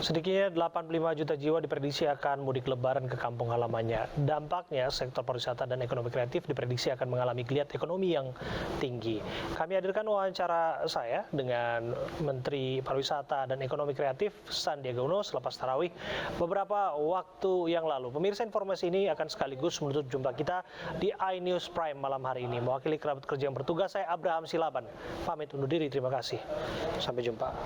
Sedikitnya 85 juta jiwa diprediksi akan mudik lebaran ke kampung halamannya. Dampaknya, sektor pariwisata dan ekonomi kreatif diprediksi akan mengalami geliat ekonomi yang tinggi. Kami hadirkan wawancara saya dengan Menteri Pariwisata dan Ekonomi Kreatif Sandiaga Uno selepas tarawih beberapa waktu yang lalu. Pemirsa, informasi ini akan sekaligus menutup jumpa kita di iNews Prime malam hari ini. Mewakili kerabat kerja yang bertugas, saya Abraham Silaban. Pamit undur diri, terima kasih. Sampai jumpa.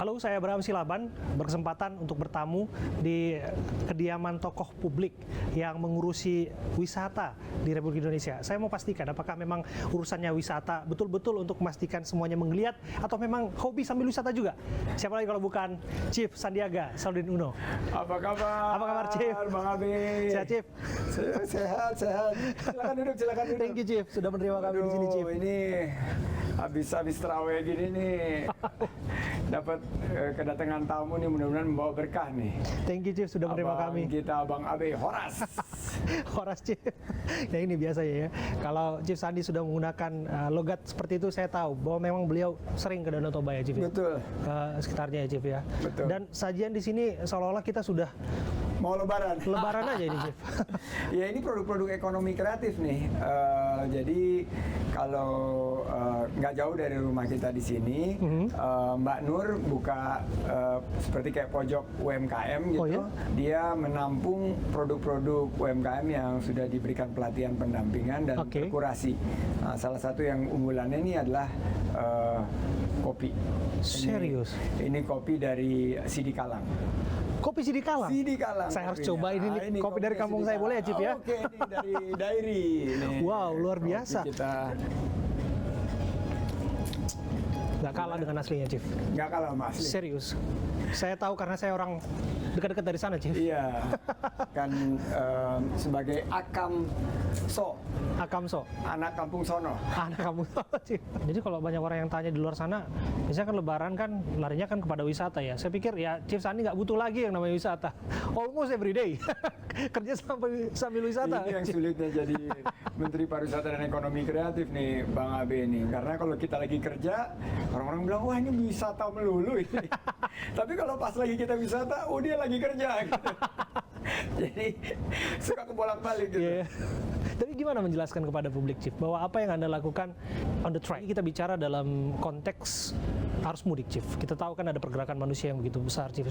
Halo, saya Abraham Silaban, berkesempatan untuk bertamu di kediaman tokoh publik yang mengurusi wisata di Republik Indonesia. Saya mau pastikan apakah memang urusannya wisata betul-betul untuk memastikan semuanya menggeliat atau memang hobi sambil wisata juga. Siapa lagi kalau bukan Chief Sandiaga Salahuddin Uno. Apa kabar? Apa kabar, Chief? Bang Abi. Sehat, Chief? Sehat. Silakan duduk. Thank you, Chief, sudah menerima kami di sini, Chief. Ini habis terawih gini nih. Dapat kedatangan tamu nih, mudah-mudahan membawa berkah nih. Thank you, Chief, sudah menerima kami. Kita Bang Abe Horas. Horas, Chief. Nah, ini biasa ya. Kalau Chief Sandi sudah menggunakan logat seperti itu, saya tahu bahwa memang beliau sering ke Danau Toba ya, Chief. Betul. Sekitarnya ya, Chief ya. Betul. Dan sajian di sini seolah-olah kita sudah mau lebaran. Lebaran aja ini, Chief. Ya, ini produk-produk ekonomi kreatif nih. Jadi kalau nggak jauh dari rumah kita di sini, Mbak Nur buka seperti kayak pojok UMKM gitu. Oh, ya? Dia menampung produk-produk UMKM yang sudah diberikan pelatihan pendampingan dan terkurasi. Nah, salah satu yang unggulannya ini adalah kopi. Serius? Ini kopi dari Sidi Kalang. Kopi Sidi Kalang? Sidi Kalang. Saya harus coba ini kopi dari kampung saya, boleh ya, Chief ya? Oke, ini dari Dairi. Wow, luar biasa. Kita nggak kalah dengan aslinya, Chief. nggak kalah sama asli. Serius. Saya tahu karena saya orang dekat-dekat dari sana, Chief. Iya. Kan sebagai Akamso. Akamso. Anak kampung sono. Anak kampung sono, Chief. Jadi kalau banyak orang yang tanya di luar sana, biasanya kan lebaran kan larinya kan kepada wisata ya. Saya pikir ya Chief Sandi nggak butuh lagi yang namanya wisata. Almost every day. Kerja sambil wisata. Ini yang sulitnya jadi Menteri Pariwisata dan Ekonomi Kreatif nih, Bang Abe ini. Karena kalau kita lagi kerja, orang-orang bilang, wah ini wisata melulu ini. Tapi kalau pas lagi kita wisata, oh dia lagi kerja. Gitu. Jadi suka kebolak-balik gitu. Yeah. Tapi gimana menjelaskan kepada publik, Chief, bahwa apa yang Anda lakukan on the track? Kita bicara dalam konteks arus mudik, Chief. Kita tahu kan ada pergerakan manusia yang begitu besar, Chief.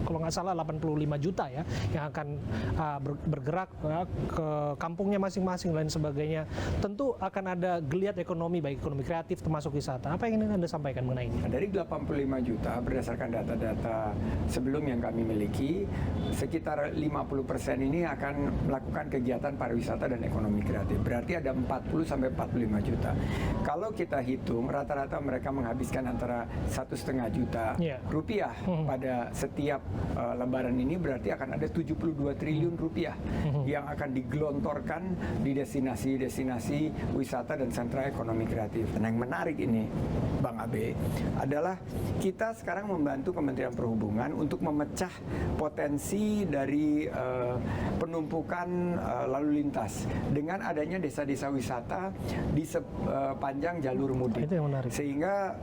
Kalau nggak salah 85 juta ya yang akan bergerak ke kampungnya masing-masing dan sebagainya. Tentu akan ada geliat ekonomi, baik ekonomi kreatif termasuk wisata. Apa yang ingin Anda sampaikan mengenai ini? Dari 85 juta berdasarkan data-data sebelum yang kami miliki, sekitar 50% ini akan melakukan kegiatan pariwisata dan ekonomi kreatif. Berarti ada 40 sampai 45 juta. Kalau kita hitung rata-rata mereka menghabiskan antara 1,5 juta rupiah pada setiap lebaran ini, berarti akan ada 72 triliun rupiah yang akan digelontorkan di destinasi-destinasi wisata dan sentra ekonomi kreatif. Nah, yang menarik ini, Bang Abe, adalah kita sekarang membantu Kementerian Perhubungan untuk memecah potensi dari penumpukan lalu lintas dengan adanya desa-desa wisata di sepanjang jalur mudik. Itu yang menarik. Sehingga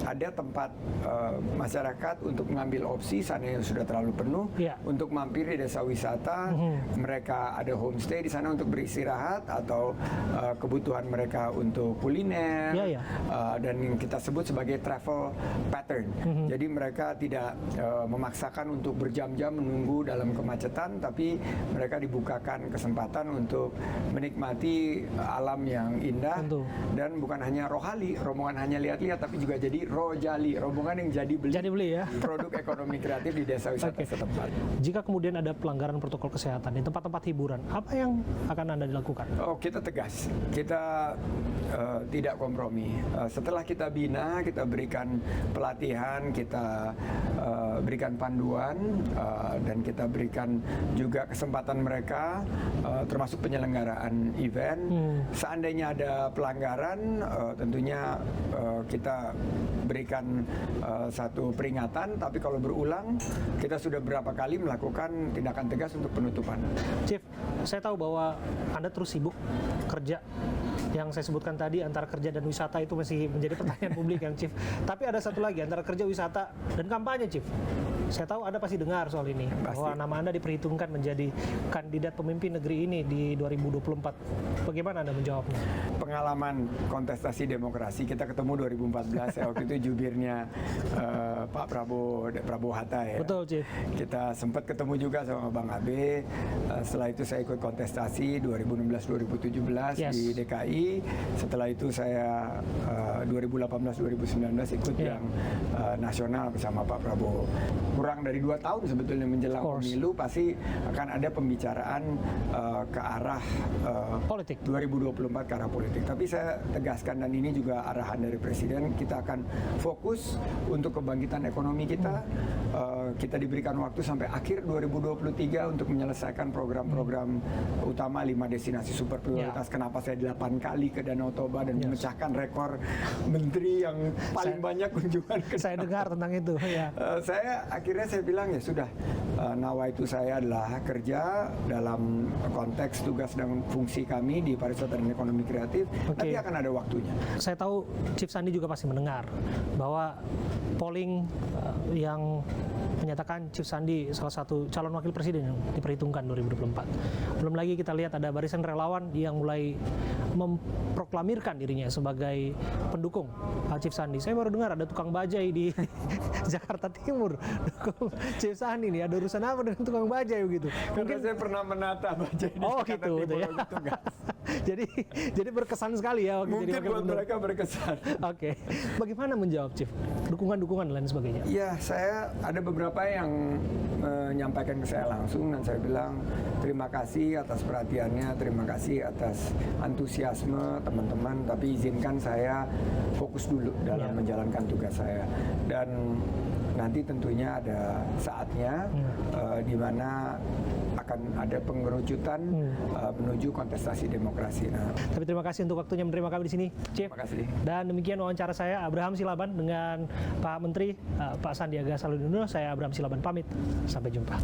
ada tempat masyarakat untuk mengambil opsi sana yang sudah terlalu penuh untuk mampir di desa wisata. Mereka ada homestay di sana untuk beristirahat atau kebutuhan mereka untuk kuliner dan yang kita sebut sebagai travel pattern. Jadi mereka tidak memaksakan untuk berjam-jam menunggu dalam kemacetan, tapi mereka dibukakan kesempatan untuk menikmati alam yang indah. Dan bukan hanya rohali, rombongan hanya lihat-lihat, tapi juga jadi rojali, rombongan yang jadi beli ya produk ekonomi kreatif di desa wisata setempat. Jika kemudian ada pelanggaran protokol kesehatan di tempat-tempat hiburan, apa yang akan Anda dilakukan? Oh, kita tegas, kita tidak kompromi. Setelah kita bina, kita berikan pelatihan, kita berikan panduan, dan kita berikan juga kesempatan mereka, termasuk penyelenggaraan event. Seandainya ada pelanggaran, tentunya kita berikan satu peringatan, tapi kalau berulang kita sudah berapa kali melakukan tindakan tegas untuk penutupan. Chief, saya tahu bahwa Anda terus sibuk kerja. Yang saya sebutkan tadi antara kerja dan wisata itu masih menjadi pertanyaan publik yang Chief. Tapi ada satu lagi antara kerja, wisata, dan kampanye, Chief. Saya tahu Anda pasti dengar soal ini, bahwa nama Anda diperhitungkan menjadi kandidat pemimpin negeri ini di 2024. Bagaimana Anda menjawabnya? Pengalaman kontestasi demokrasi, kita ketemu 2014, ya, waktu itu jubirnya Pak Prabowo Hatta ya. Betul, Chief. Kita sempat ketemu juga sama Bang Abe. Setelah itu saya ikut kontestasi 2016-2017 Yes. di DKI. Setelah itu saya 2018-2019 ikut yang nasional bersama Pak Prabowo. Kurang dari 2 tahun sebetulnya menjelang pemilu pasti akan ada pembicaraan ke arah politik 2024 ke arah politik. Tapi saya tegaskan, dan ini juga arahan dari Presiden, kita akan fokus untuk kebangkitan ekonomi kita. Kita diberikan waktu sampai akhir 2023 untuk menyelesaikan program-program utama 5 destinasi super prioritas. Kenapa saya 8 kali ke Danau Toba dan memecahkan rekor menteri yang paling banyak kunjungan ke saya dengar tentang itu. Ya. Akhirnya saya bilang ya sudah, nawaitu saya adalah kerja dalam konteks tugas dan fungsi kami di pariwisata dan ekonomi kreatif. Nanti akan ada waktunya. Saya tahu Chief Sandi juga pasti mendengar bahwa polling yang menyatakan Chief Sandi salah satu calon wakil presiden yang diperhitungkan 2024. Belum lagi kita lihat ada barisan relawan yang mulai memproklamirkan dirinya sebagai pendukung Chief Sandi. Saya baru dengar ada tukang bajai di Jakarta Timur dukung Chief Sandi nih. Ada urusan apa dengan tukang bajai begitu? Mungkin saya pernah menata bajai di Jakarta gitu Timur, ya. jadi berkesan sekali ya waktu mungkin jadi wakil buat gubernur. mereka berkesan. Oke. Bagaimana menjawab, Chief? Dukungan-dukungan dan lain sebagainya. Ya, saya ada beberapa yang menyampaikan ke saya langsung, dan saya bilang terima kasih atas perhatiannya, terima kasih atas antusiasme teman-teman, tapi izinkan saya fokus dulu dalam menjalankan tugas saya. Dan nanti tentunya ada saatnya di mana akan ada pengerucutan menuju kontestasi demokrasi. Nah, Tapi terima kasih untuk waktunya menerima kami di sini, Chief. terima kasih. Dan demikian wawancara saya, Abraham Silaban, dengan Pak Menteri Pak Sandiaga Salahuddin Uno. Saya Abraham Silaban pamit. Sampai jumpa.